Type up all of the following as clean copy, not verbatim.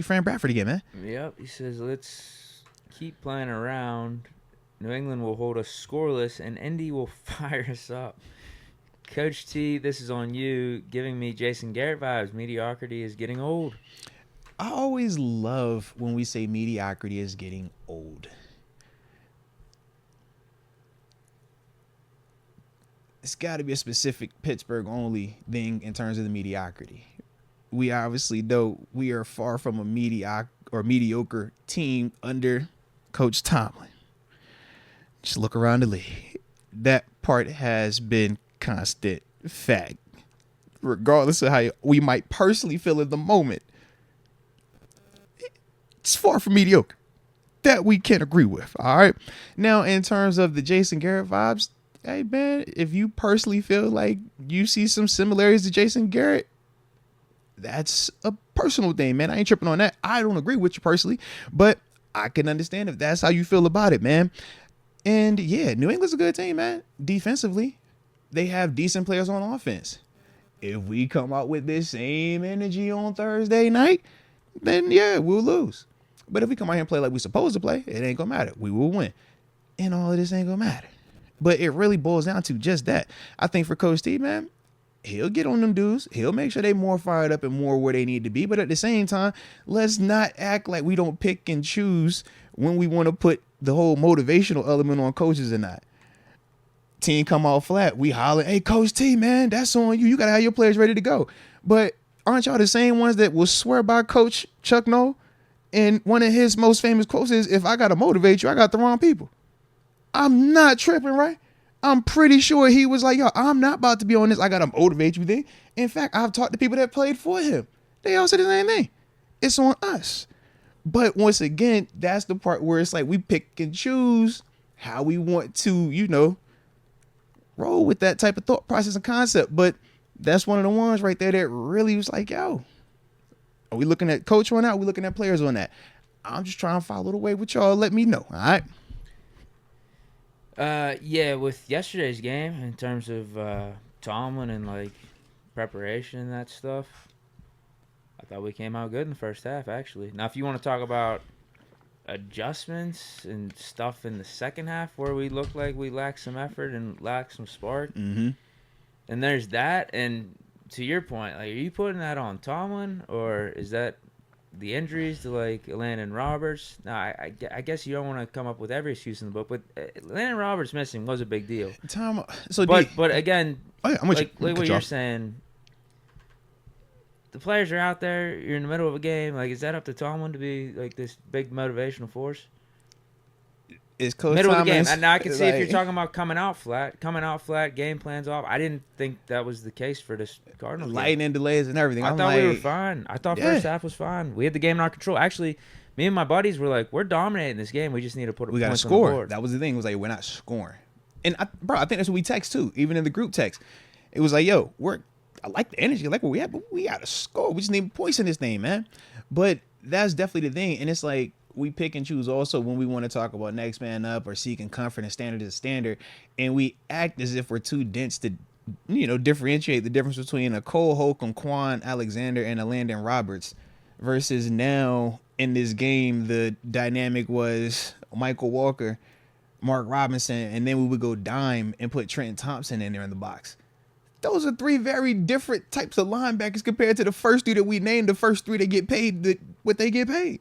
Fran Bradford again, man. Yep. He says, let's keep playing around. New England will hold us scoreless, and Indy will fire us up. Coach T, this is on you, giving me Jason Garrett vibes. Mediocrity is getting old. I always love when we say mediocrity is getting old. It's got to be a specific Pittsburgh only thing in terms of the mediocrity. We obviously know we are far from a mediocre team under Coach Tomlin. Just look around the league. That part has been constant fact. Regardless of how we might personally feel in the moment, it's far from mediocre. That we can agree with. All right. Now, in terms of the Jason Garrett vibes, hey, man, if you personally feel like you see some similarities to Jason Garrett, that's a personal thing, man. I ain't tripping on that. I don't agree with you personally, but I can understand if that's how you feel about it, man. And yeah, New England's a good team, man. Defensively, they have decent players on offense. If we come out with this same energy on Thursday night, then yeah, we'll lose. But if we come out here and play like we're supposed to play, it ain't gonna matter. We will win. And all of this ain't gonna matter. But it really boils down to just that. I think for Coach T, man, he'll get on them dudes. He'll make sure they more fired up and more where they need to be. But at the same time, let's not act like we don't pick and choose when we want to put the whole motivational element on coaches or not. Team come out flat, we holler, hey, Coach T, man, that's on you. You got to have your players ready to go. But aren't y'all the same ones that will swear by Coach Chuck Noll? And one of his most famous quotes is, if I got to motivate you, I got the wrong people. I'm not tripping, right? I'm pretty sure he was like, yo, I'm not about to be on this. I got to motivate you then. In fact, I've talked to people that played for him. They all said the same thing. It's on us. But once again, that's the part where it's like we pick and choose how we want to, roll with that type of thought process and concept. But that's one of the ones right there that really was like, yo, are we looking at coach on that? Are we looking at players on that? I'm just trying to follow the way with y'all. Let me know. All right. Yeah, with yesterday's game, in terms of Tomlin and like preparation and that stuff, I thought we came out good in the first half, actually. Now, if you want to talk about adjustments and stuff in the second half where we look like we lack some effort and lack some spark, and there's that. And to your point, like, are you putting that on Tomlin, or is that the injuries to like Landon Roberts? Now, I guess you don't want to come up with every excuse in the book, but Landon Roberts missing was a big deal. But again, like what you're saying, the players are out there. You're in the middle of a game. Like, is that up to Tomlin to be like this big motivational force? Is Coach middle Thomas, of the game, and now I can see if you're talking about coming out flat, game plans off. I didn't think that was the case for this Cardinals lightning game. delays and everything. I thought we were fine. I thought first half was fine. We had the game in our control. Actually, me and my buddies were like, we're dominating this game. We just need to put a point on the board. That was the thing. It was like, we're not scoring. And I think that's what we text too. Even in the group text, it was like, yo, I like the energy, I like what we have, but we got to score. We just need points in this thing, man. But that's definitely the thing. And it's like, we pick and choose also when we want to talk about next man up or seeking comfort and standard is standard. And we act as if we're too dense to, differentiate the difference between a Cole Holcomb, Quan Alexander, and a Landon Roberts versus now in this game, the dynamic was Michael Walker, Mark Robinson, and then we would go dime and put Trenton Thompson in there in the box. Those are three very different types of linebackers compared to the first three that we named, the first three that get paid what they get paid.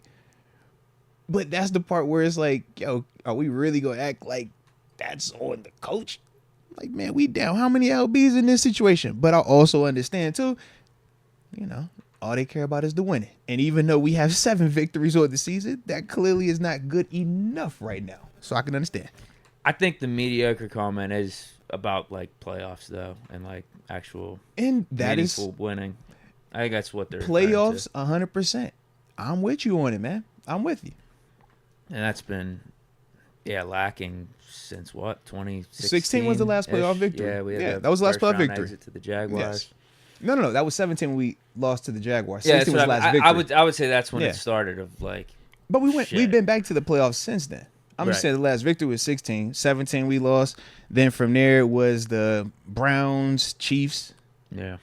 But that's the part where it's like, yo, are we really going to act like that's on the coach? Like, man, we down how many LBs in this situation? But I also understand, too, all they care about is the winning. And even though we have 7 victories over the season, that clearly is not good enough right now. So I can understand. I think the mediocre comment is about, like, playoffs, though, and, like, actual and that meaningful is winning. I think that's what they're playoffs, 100%. I'm with you on it, man. I'm with you. And that's been, lacking since what, 2016? 16 was the last playoff victory. Yeah, we had that was the last playoff victory. Exit to the Jaguars. Yes. No. That was 17 when we lost to the Jaguars. Yeah, 16 was the last victory. I would say that's when it started of like. But we've been back to the playoffs since then. I'm just saying the last victory was 16. 17 we lost. Then from there it was the Browns, Chiefs. Yeah.